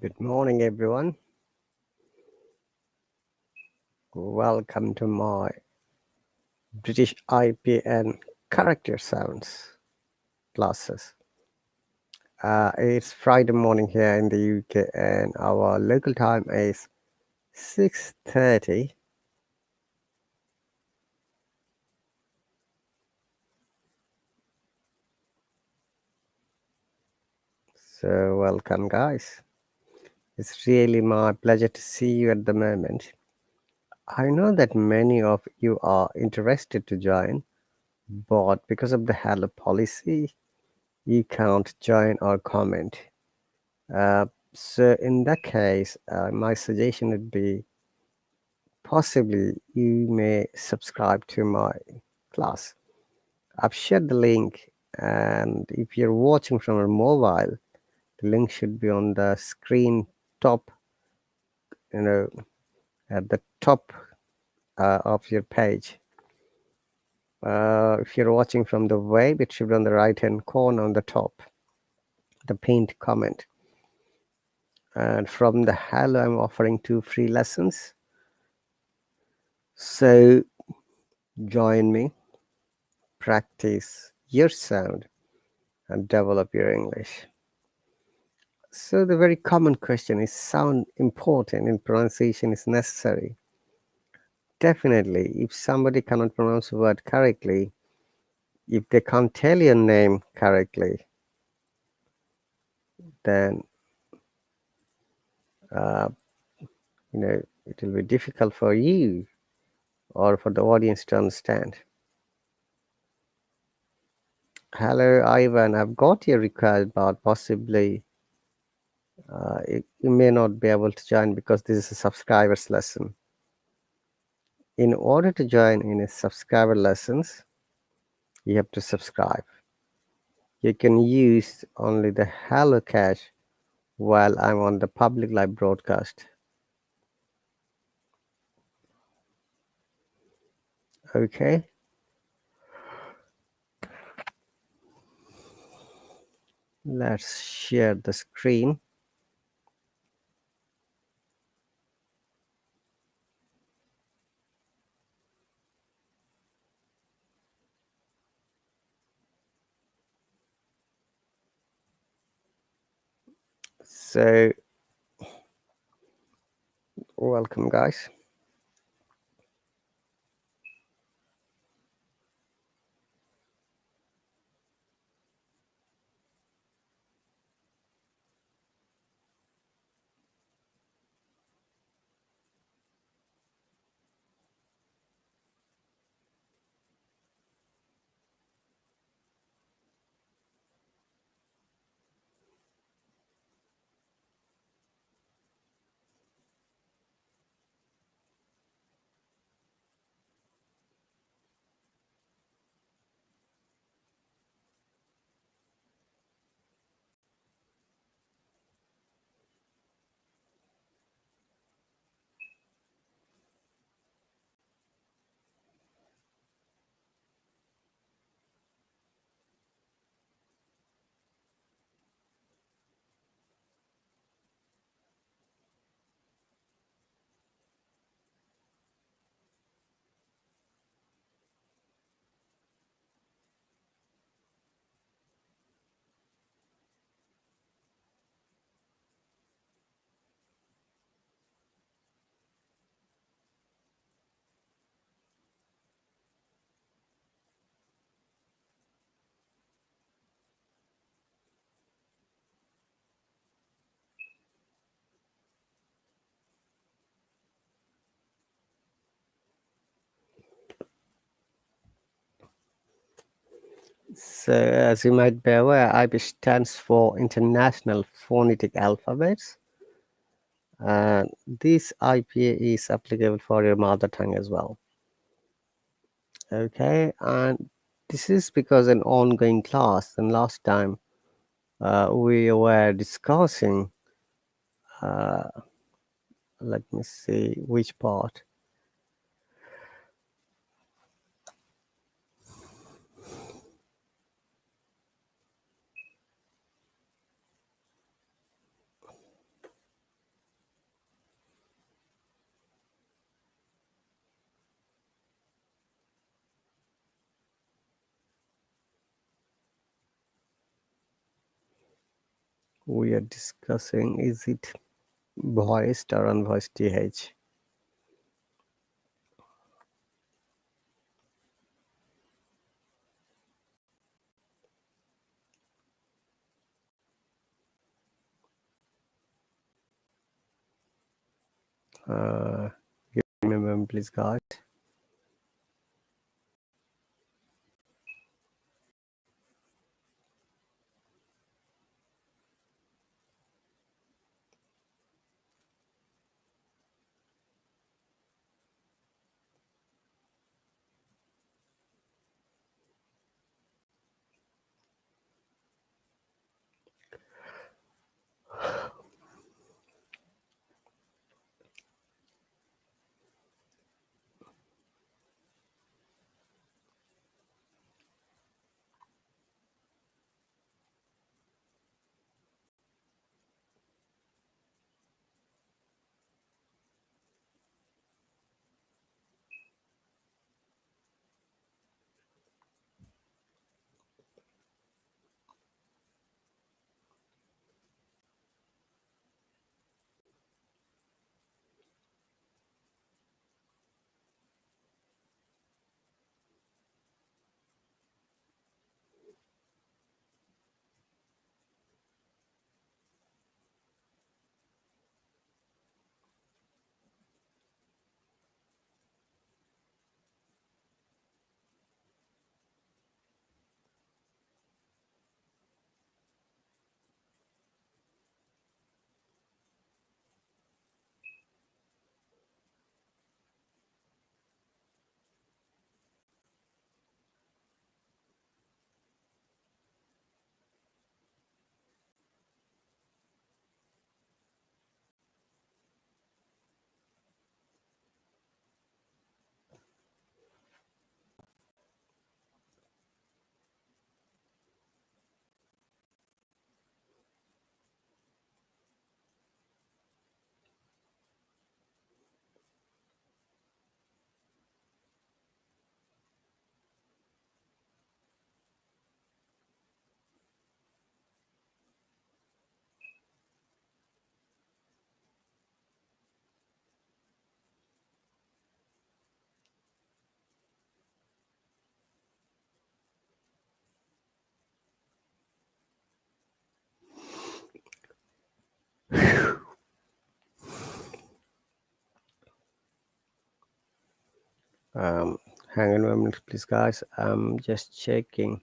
Good morning, everyone. Welcome to my British IPN character sounds classes. It's Friday morning here in the UK, and our local time is 6:30. So, welcome, guys. It's really my pleasure to see you at the moment. I know that many of you are interested to join, but because of the Hello policy, you can't join or comment. Uh, so in that case, my suggestion would be possibly you may subscribe to my class. I've shared the link, and if you're watching from a mobile, the link should be on the screen top, you know, at the top of your page. If you're watching from the web, it should be on the right hand corner on the top, the pinned comment. And from the Hello, I'm offering 2 free lessons. So join me, practice your sound, and develop your English. So the very common question is sound important and pronunciation is necessary? Definitely, if somebody cannot pronounce a word correctly, if they can't tell your name correctly, then uh, it will be difficult for you or for the audience to understand. Hello, Ivan. I've got your request, but possibly you may not be able to join because this is a subscribers lesson. In order to join in a subscriber lessons, you have to subscribe. You can use only the Hello cache while I'm on the public live broadcast. Okay. Let's share the screen. So, welcome, guys. So, as you might be aware, IB stands for International Phonetic Alphabets. And this IPA is applicable for your mother tongue as well. Okay, and this is because an ongoing class, and last time we were discussing, uh, let me see which part. we are discussing, is it voiced or unvoiced th? Uh, Give me a moment, please, guys. Um, Hang on a moment, please, guys. I'm just checking.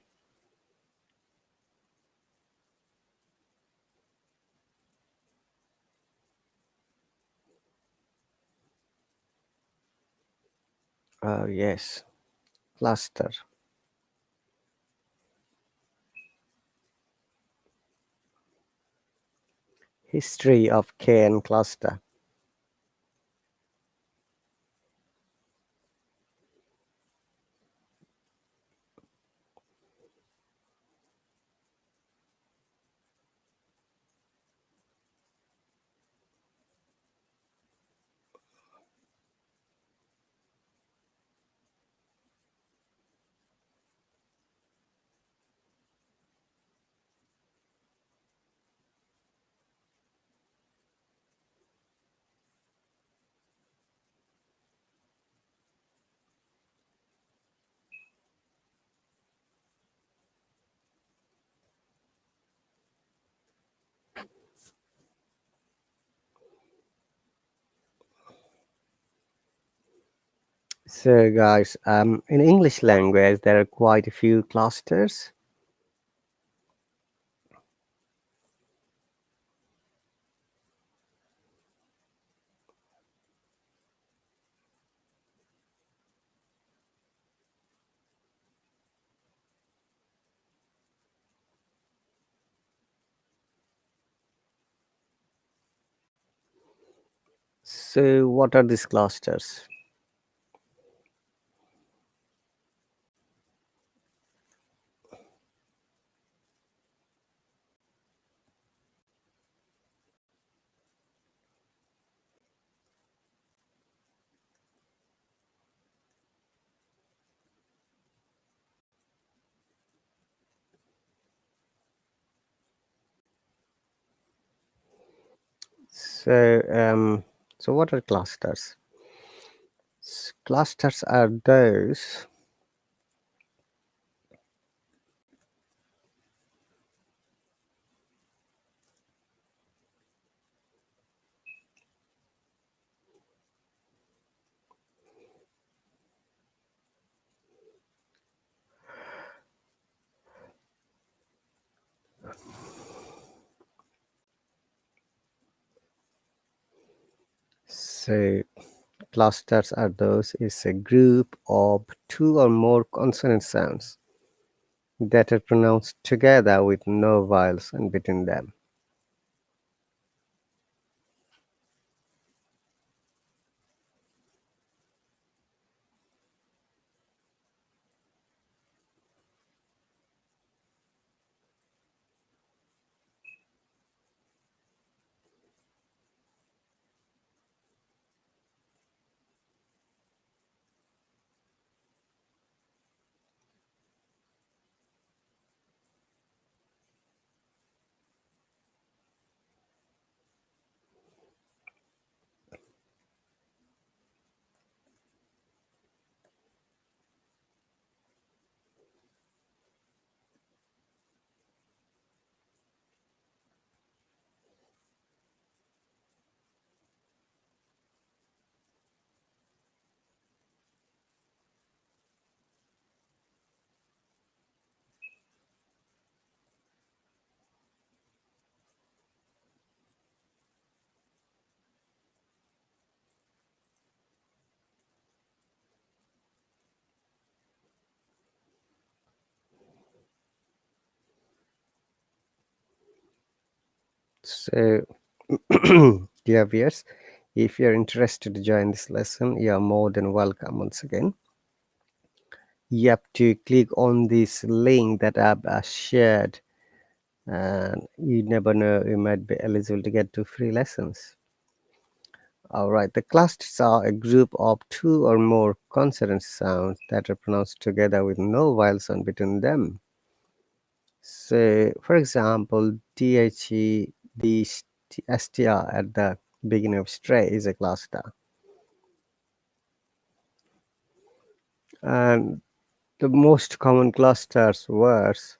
Yes, cluster. History of KN cluster. So, guys, in English language, there are quite a few clusters. So, what are these clusters? So what are clusters? Clusters are those so clusters are those is a group of two or more consonant sounds that are pronounced together with no vowels in between them. So, dear viewers, if you're interested to join this lesson, you are more than welcome once again. You have to click on this link that I've shared, and you never know, you might be eligible to get 2 free lessons. All right, the clusters are a group of two or more consonant sounds that are pronounced together with no vowel sound between them. So, for example, THE, the STR at the beginning of stray is a cluster. And the most common clusters words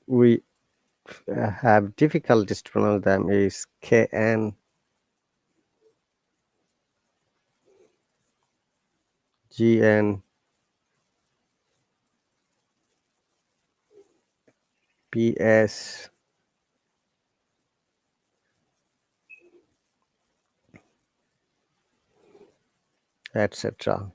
we have difficulties to pronounce them is KN, GN, PS, etc.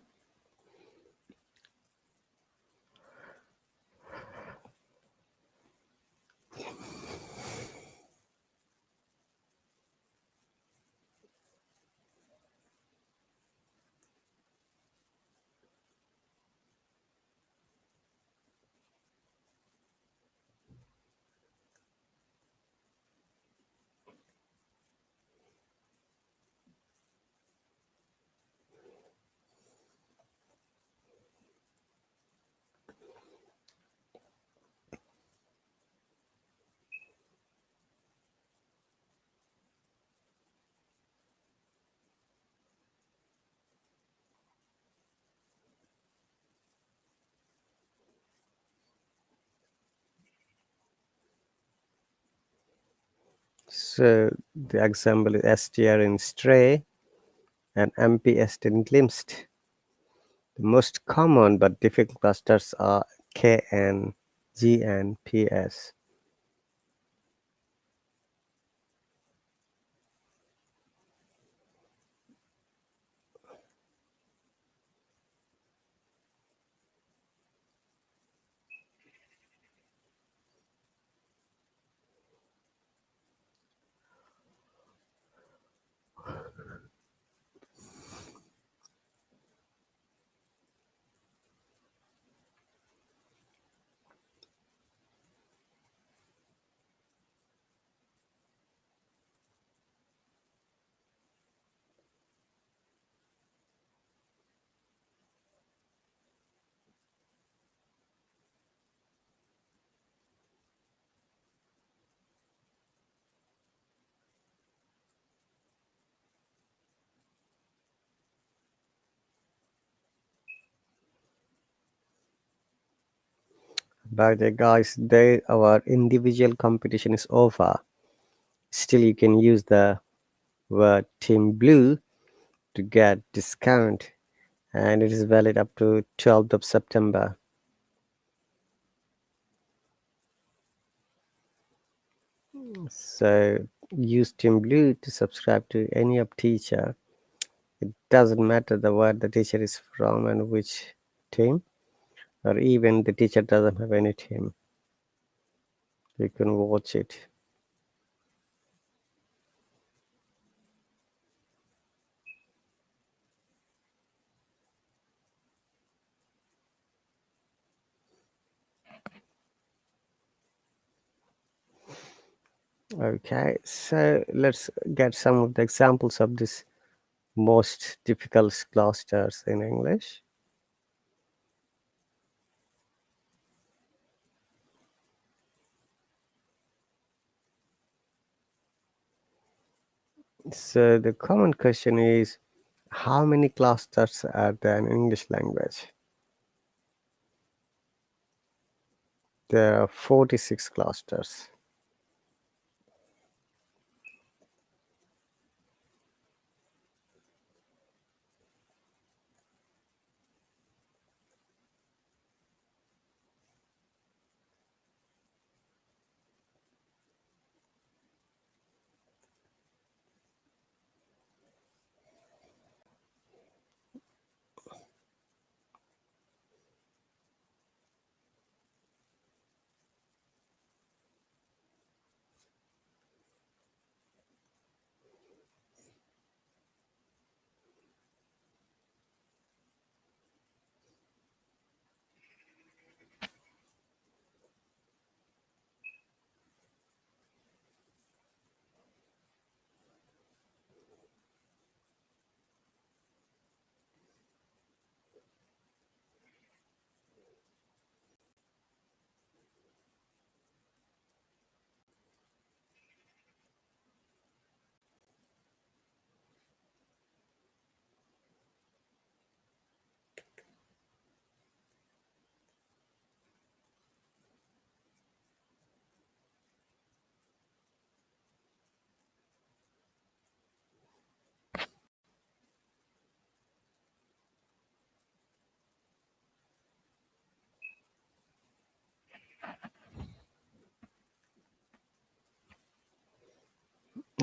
So the example is STR in stray and MPS in glimpsed. The most common but difficult clusters are KN, GN, PS. But guys, there our individual competition is over. Still, you can use the word Team Blue to get discount, and it is valid up to 12th of September. So use Team Blue to subscribe to any of teacher. It doesn't matter the word the teacher is from and which team, or even the teacher doesn't have any team. You can watch it. Okay, so let's get some of the examples of this most difficult clusters in English. So the common question is, how many clusters are there in English language? There are 46 clusters.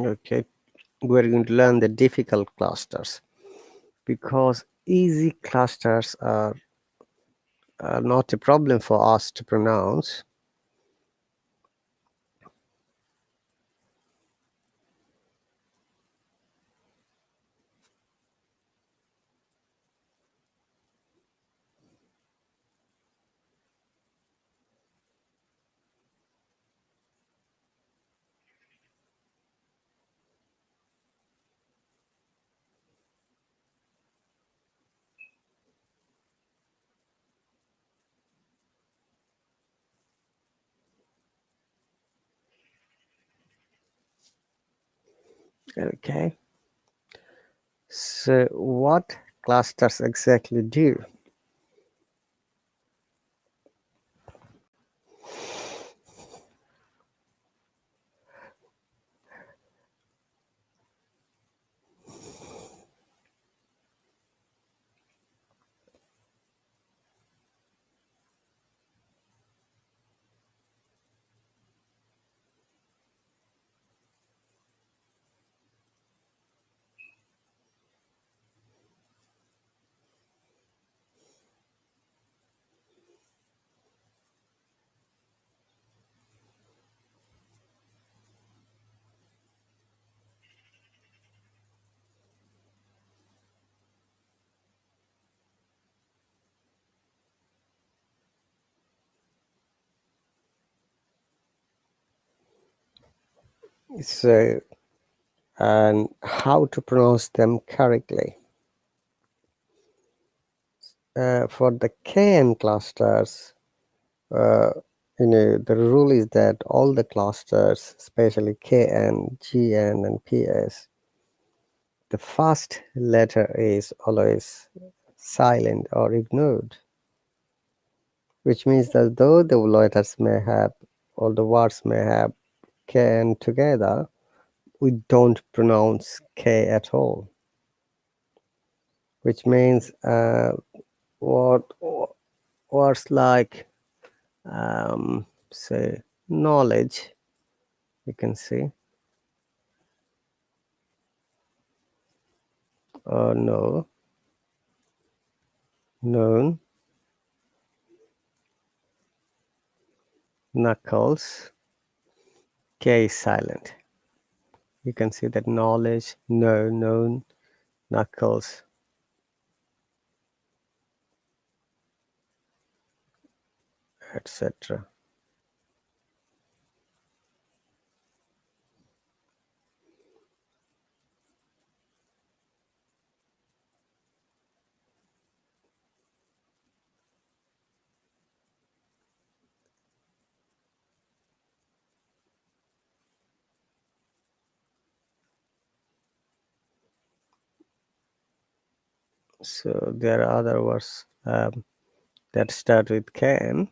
Okay, we're going to learn the difficult clusters because easy clusters are not a problem for us to pronounce. Okay, so what clusters exactly do? So, and how to pronounce them correctly? For the KN clusters, uh, the rule is that all the clusters, especially KN, GN, and PS, the first letter is always silent or ignored. which means that though the letters may have, or the words may have K and together, we don't pronounce K at all, which means what words like say knowledge, you can see, or no, known, knuckles, K is silent. You can see that knowledge, no, known, knuckles, etc. So there are other words that start with can.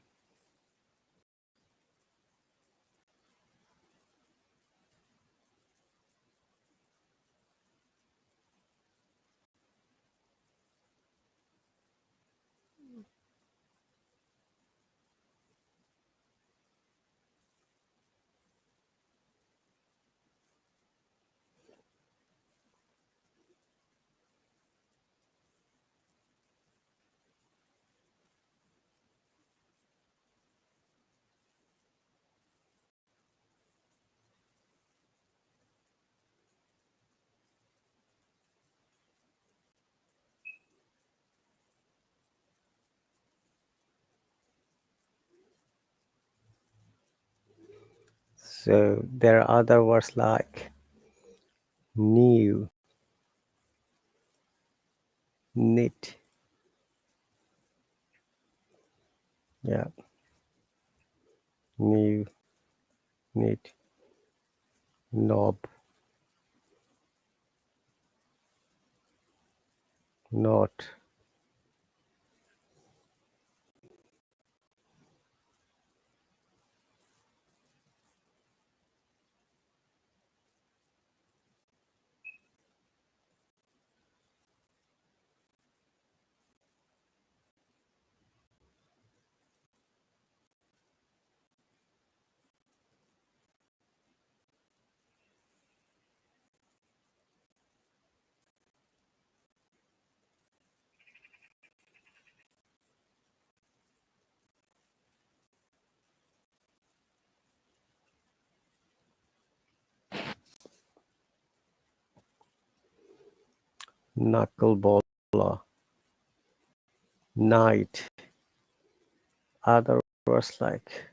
So there are other words like new, knit, yeah, new, knit, knob, knot. Knuckleballer, night, other words like.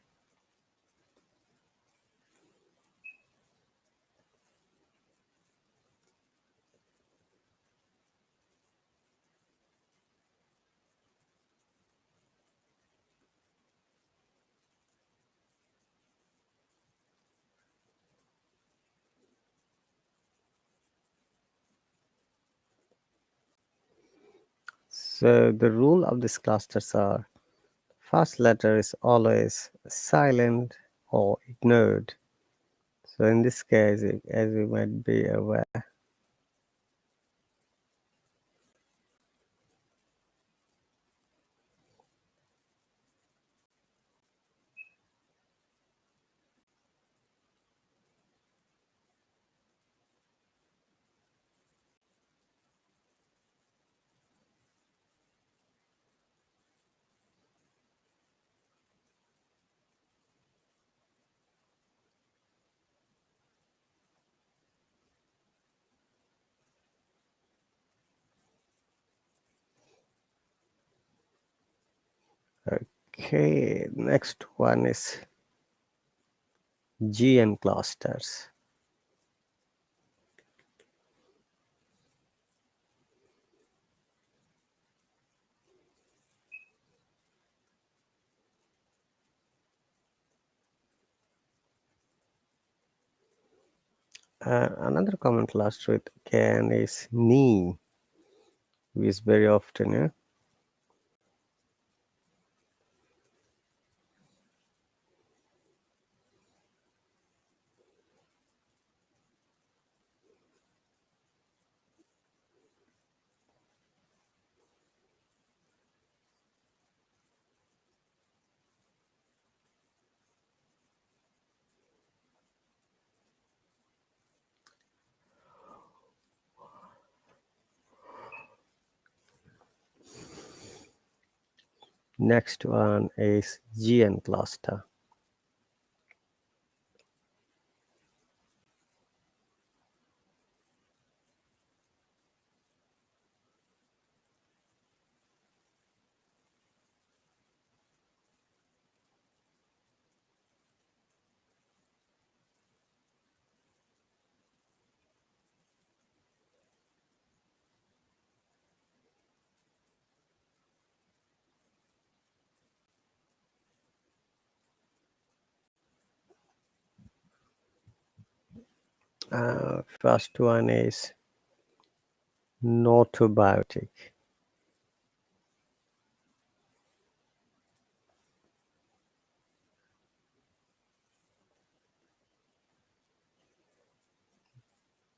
So the rule of these clusters are first letter is always silent or ignored. So in this case, as you might be aware, okay, next one is GN clusters. Another common cluster with can is knee, which is very often, yeah? Next one is GN cluster. First one is notobiotic.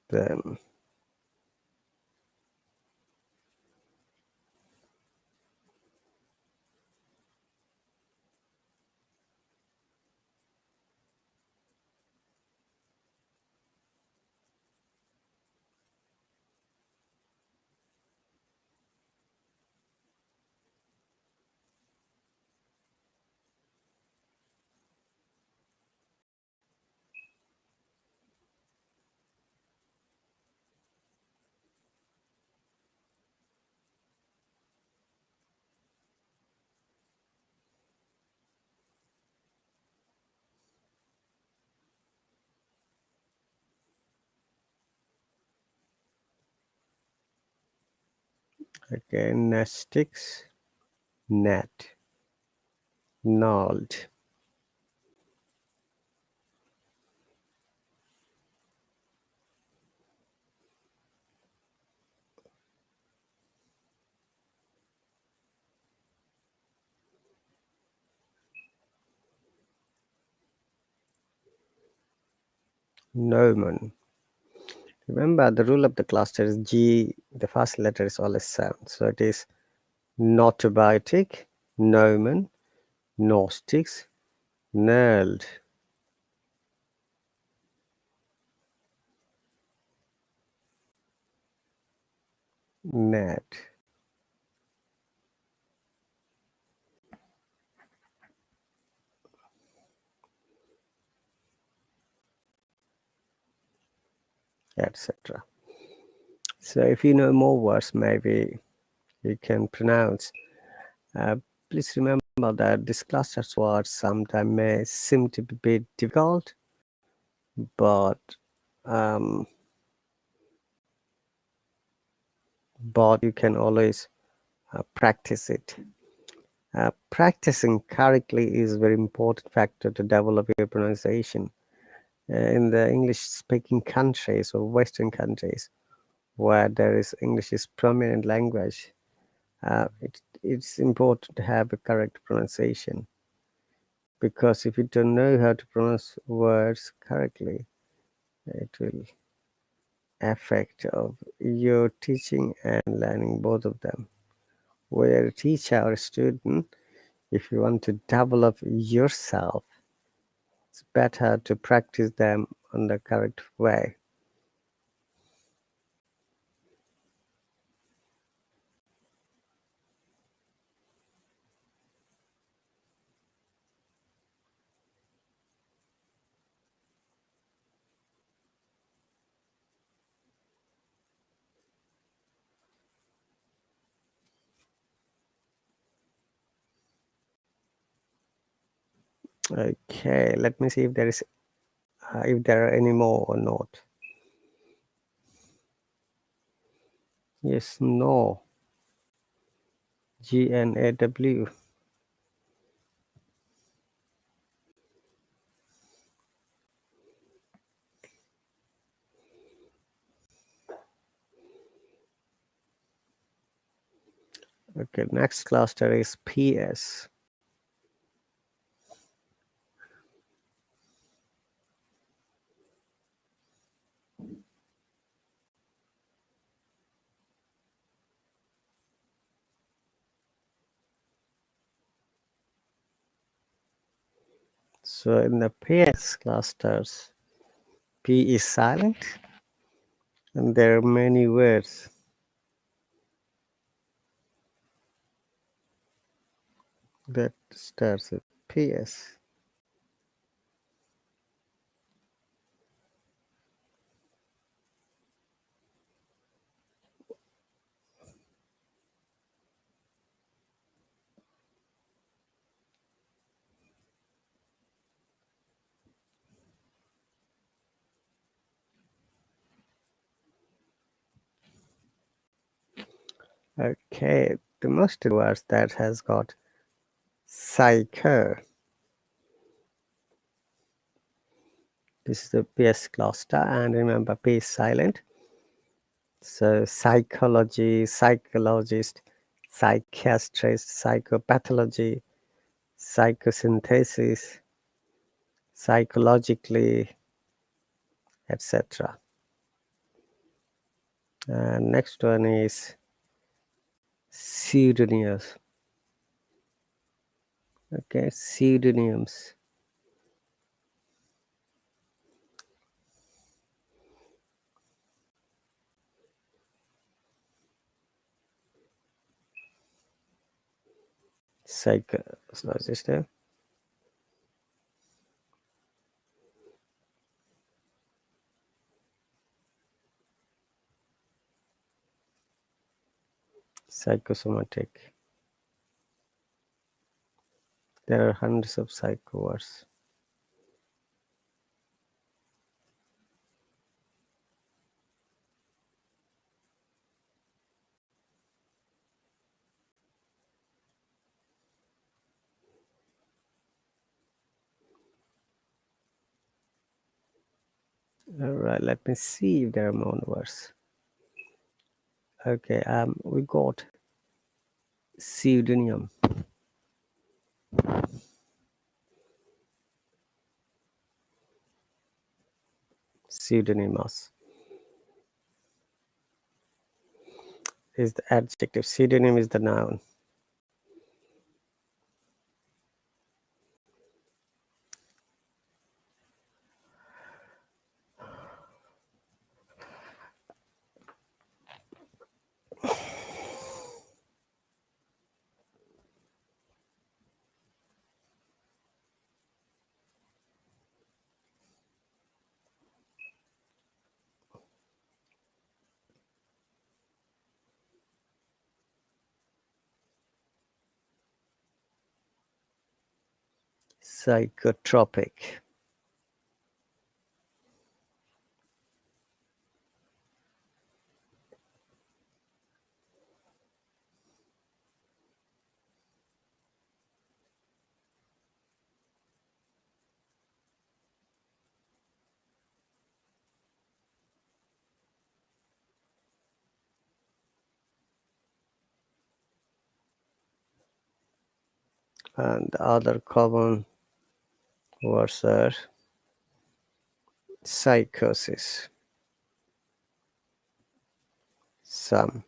Then again, nestics, net, gnawed, gnomon. Remember, the rule of the cluster is G, the first letter is always sound. So it is notobiotic, gnomon, gnostics, knurled, net, etc. So if you know more words, maybe you can pronounce. Uh, Please remember that these clusters words sometimes may seem to be a bit difficult, but um, you can always practice it. Practicing correctly is a very important factor to develop your pronunciation. In the English-speaking countries or Western countries, where there is English is prominent language, it's important to have a correct pronunciation. Because if you don't know how to pronounce words correctly, it will affect of your teaching and learning, both of them. Whether a teacher or a student, if you want to develop yourself, it's better to practice them on the correct way. Okay, let me see if there are any more or not. Yes, no. GNAW. Okay, next cluster is PS. So in the PS clusters, P is silent and there are many words. that starts with PS. Okay, the most words that has got psycho. This is the PS cluster, and remember P is silent. So psychology, psychologist, psychiatrist, psychopathology, psychosynthesis, psychologically, etc. And next one is pseudonyms. Okay, pseudonyms. Psychologist, psychosomatic. There are hundreds of psycho words. All right, let me see if there are more words. Okay, we got pseudonym. Pseudonymous is the adjective. Pseudonym is the noun. Psychotropic. And other common words are psychosis, some,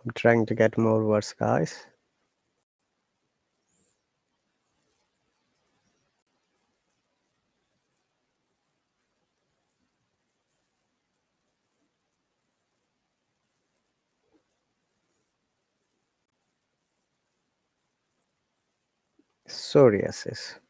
I'm trying to get more words, guys. Psoriasis.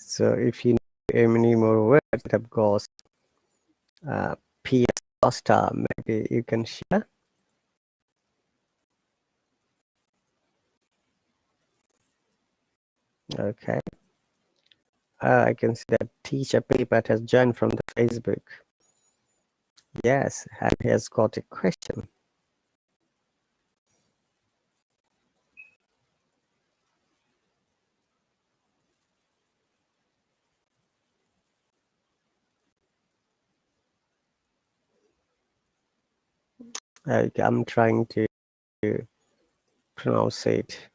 So if you know many more words that have got PS cluster. Maybe you can share. Okay. I can see that teacher paper has joined from the Facebook. Yes, and he has got a question. I'm trying to pronounce it.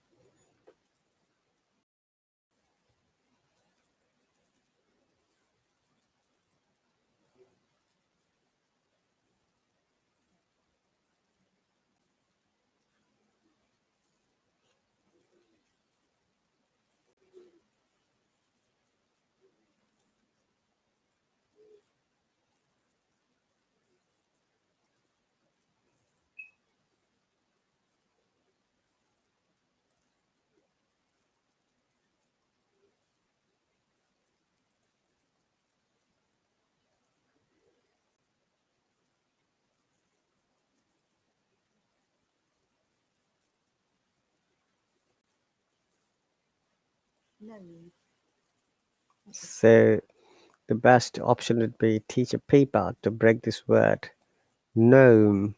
So the best option would be teacher paper to break this word. Gnome.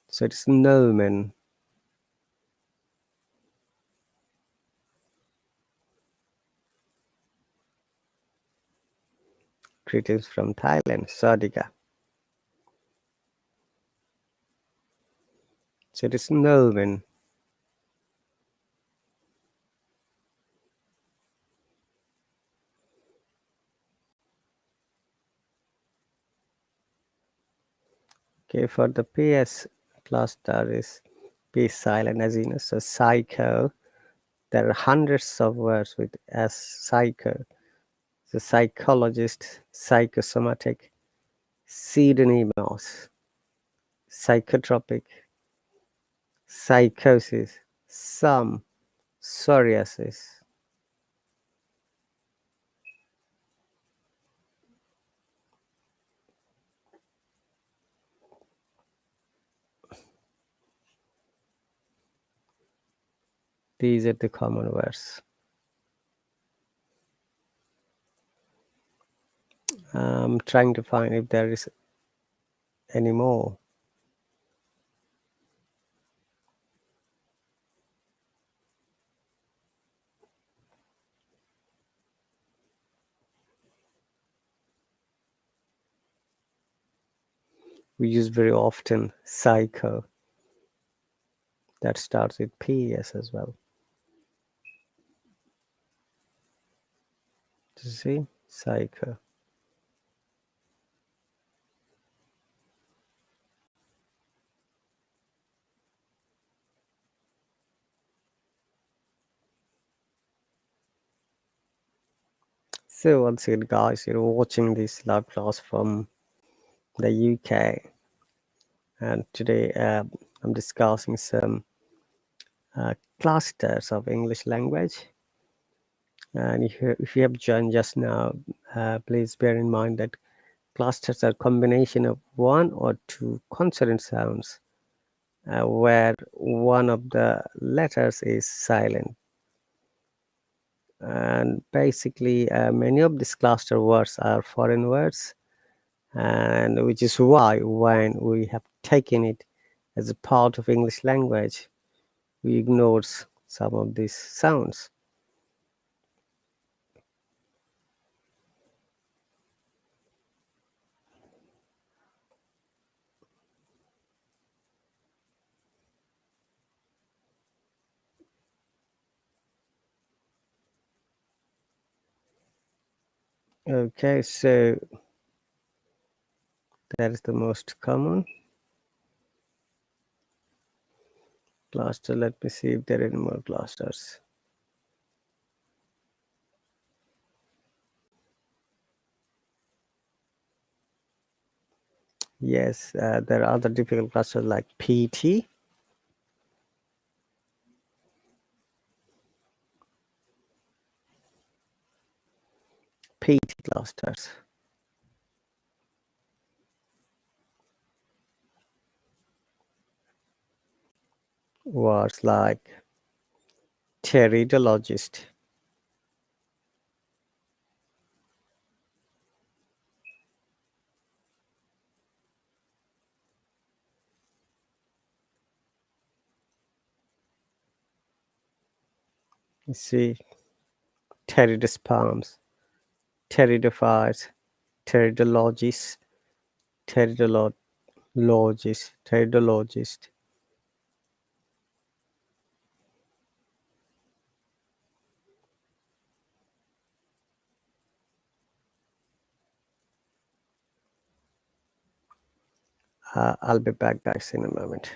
So it's gnomon. Greetings from Thailand. Sadika. So it is gnomon. Okay, for the PS cluster is P silent as you know. So psycho. There are hundreds of words with S psycho. The psychologist, psychosomatic, pseudonymous, psychotropic, psychosis, some, psoriasis. These are the common words. I'm trying to find if there is any more. We use very often psycho. That starts with PS as well. You see? Psycho. So once again, guys, you're watching this live class from the UK, and today I'm discussing some clusters of English language. And if you have joined just now, please bear in mind that clusters are a combination of one or two consonant sounds where one of the letters is silent. And basically, many of these cluster words are foreign words, and which is why when we have taken it as a part of English language, we ignore some of these sounds. Okay, so that is the most common cluster. Let me see if there are any more clusters. Yes, there are other difficult clusters like PT. PT clusters. Words like teratologist, you see, teratosperms, teratophytes, teratologist, teratologist. I'll be back, guys, in a moment.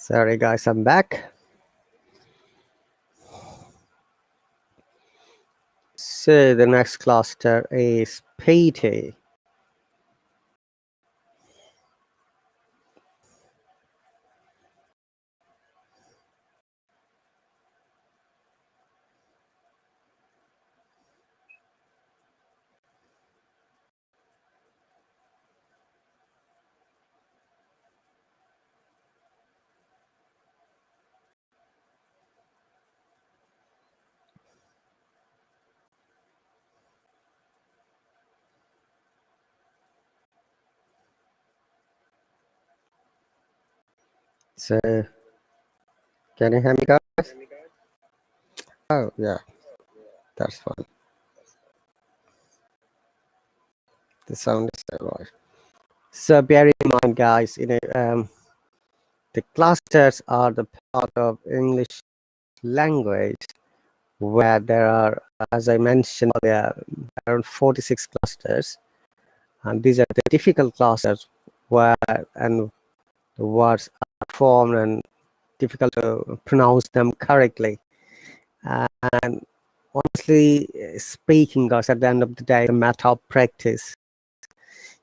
Sorry, guys, I'm back. So the next cluster is PT. So can you hear me, guys? Oh, yeah, that's fine. The sound is still right. So bear in mind, guys, the clusters are the part of English language where there are, as I mentioned earlier, around 46 clusters, and these are the difficult clusters where and the words are formed and difficult to pronounce them correctly. And honestly speaking, guys, at the end of the day, it's a matter of practice.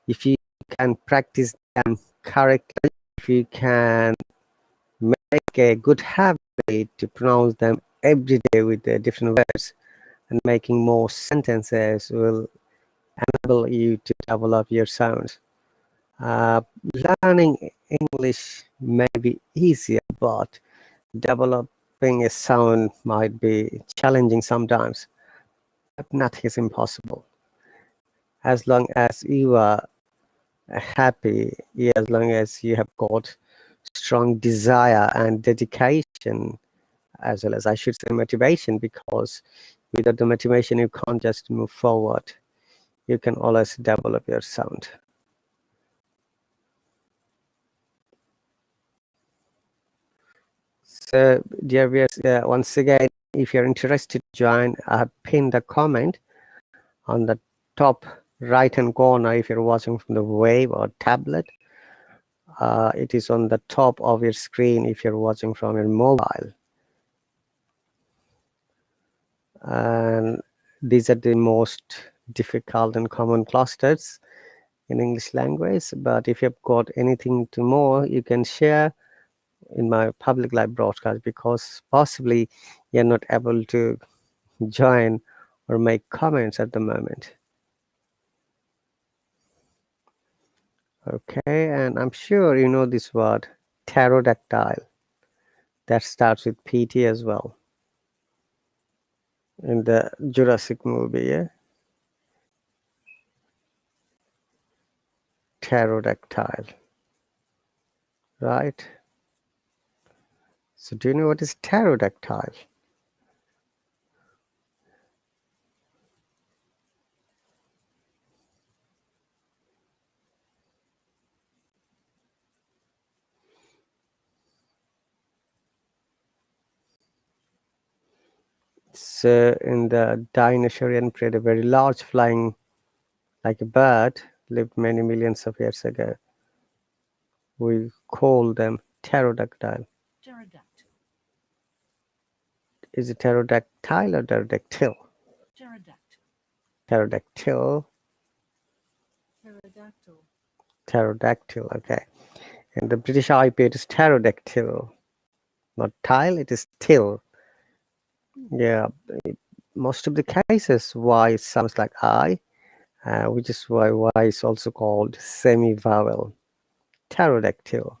If you can practice them correctly, if you can make a good habit to pronounce them every day with the different words and making more sentences will enable you to develop your sounds. Uh, Learning English may be easier, but developing a sound might be challenging sometimes, but nothing is impossible. As long as you are happy, as long as you have got strong desire and dedication, as well as, I should say, motivation, because without the motivation, you can't just move forward. You can always develop your sound. So, dear viewers, once again, if you're interested to join, I have pinned a comment on the top right hand corner. If you're watching from the web or tablet, it is on the top of your screen if you're watching from your mobile. And these are the most difficult and common clusters in English language. But if you've got anything to more, you can share in my public live broadcast, because possibly you're not able to join or make comments at the moment. Okay, and I'm sure you know this word, pterodactyl. That starts with PT as well in the Jurassic movie, yeah? Pterodactyl, right? So do you know what is pterodactyl? So in the dinosaurian period, a very large flying like a bird lived many millions of years ago. We call them pterodactyl. Pterodactyl. Is it pterodactyl or pterodactyl? Pterodactyl. Pterodactyl. Pterodactyl. Pterodactyl. Okay. And the British IP, it is pterodactyl, not tile. It is till. Yeah. Most of the cases, Y sounds like I, which is why Y is also called semi-vowel. Pterodactyl.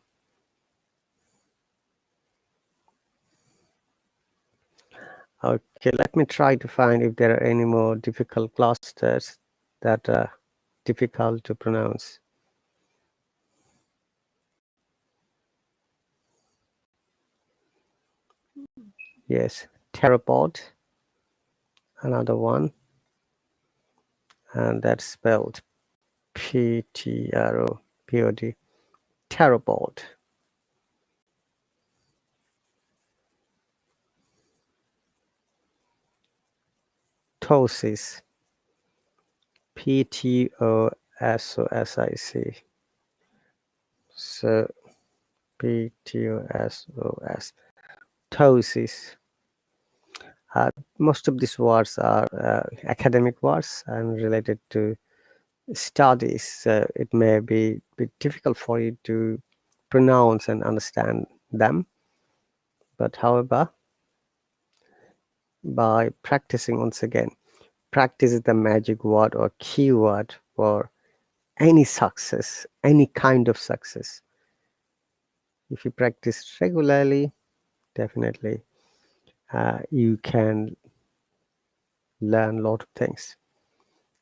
Okay, let me try to find if there are any more difficult clusters that are difficult to pronounce. Yes, pteropod, another one, and that's spelled Pteropod, pteropod. Ptosis, Ptossic. So Ptosos. Ptosis. Most of these words are academic words and related to studies. So it may be a bit difficult for you to pronounce and understand them. But however, by practicing once again, practice is the magic word or keyword for any success, any kind of success. If you practice regularly, definitely you can learn a lot of things.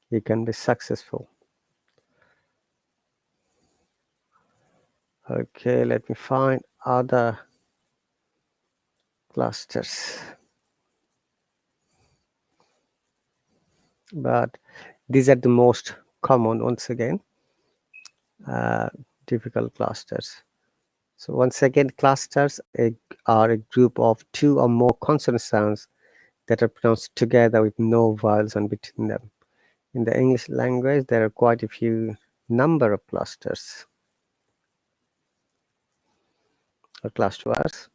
You can be successful. Okay, let me find other clusters. But these are the most common, once again, uh, difficult clusters. So once again, clusters are a group of two or more consonant sounds that are pronounced together with no vowels in between them. In the English language, there are quite a few number of clusters or cluster words.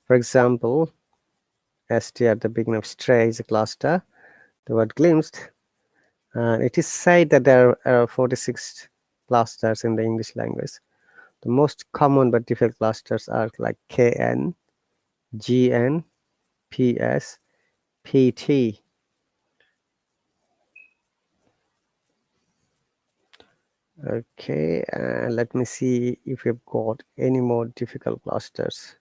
For example, ST at the beginning of stray is a cluster. The word glimpsed, and it is said that there are 46 clusters in the English language. The most common but difficult clusters are like KN, GN, PS, PT. Okay, let me see if we've got any more difficult clusters.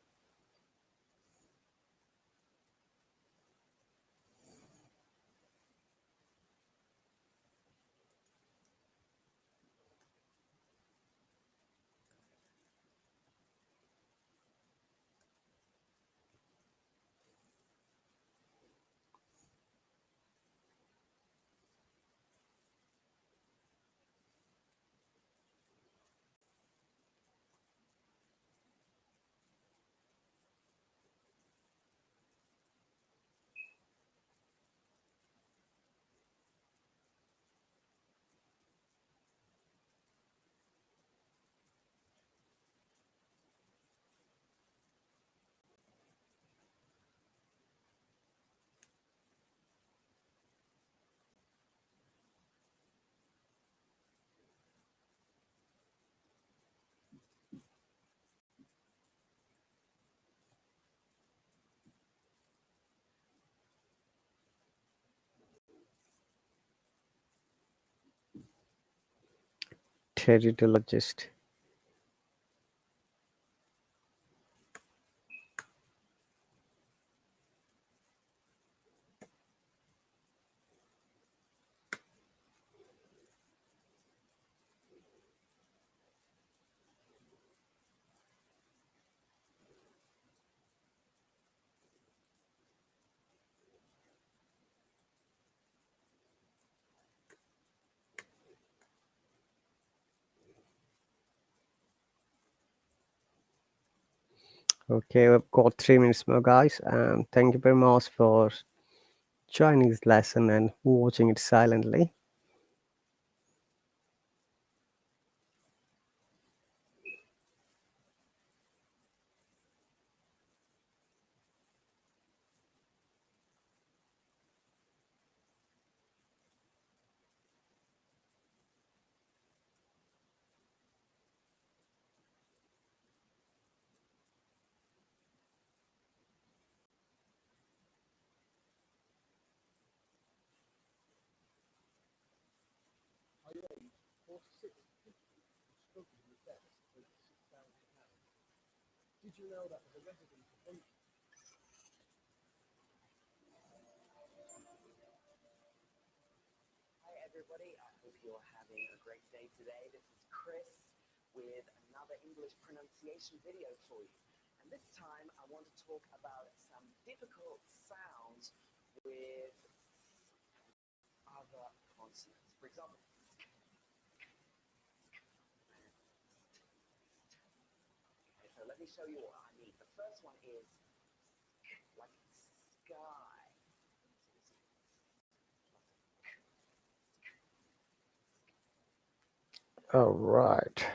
Teratologist. Okay, we've got 3 minutes more, guys. Thank you very much for joining this lesson and watching it silently. Hi everybody, I hope you're having a great day today. This is Chris with another English pronunciation video for you. And this time I want to talk about some difficult sounds with other consonants. For example, okay, so let me show you what I mean. The first one is like sky. All right.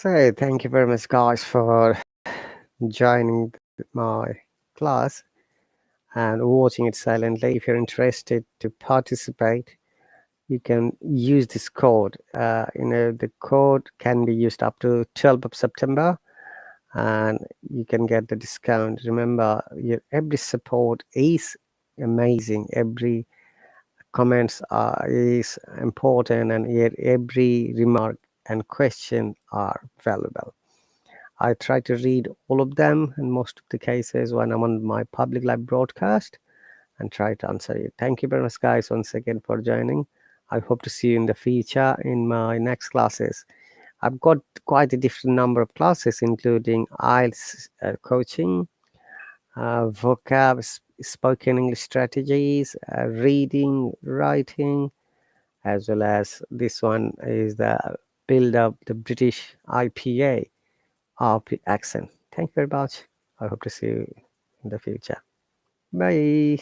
So, thank you very much, guys, for joining my class and watching it silently. If you're interested to participate, you can use this code. The code can be used up to 12th of September, and you can get the discount. Remember, every support is amazing. Every comments is important, and yet every remark and question are valuable. I try to read all of them in most of the cases when I'm on my public live broadcast and try to answer it. Thank you very much, guys, once again for joining. I hope to see you in the future in my next classes. I've got quite a different number of classes, including IELTS coaching, vocab, spoken English strategies, reading, writing, as well as this one is the build up the British IPA accent. Thank you very much. I hope to see you in the future. Bye.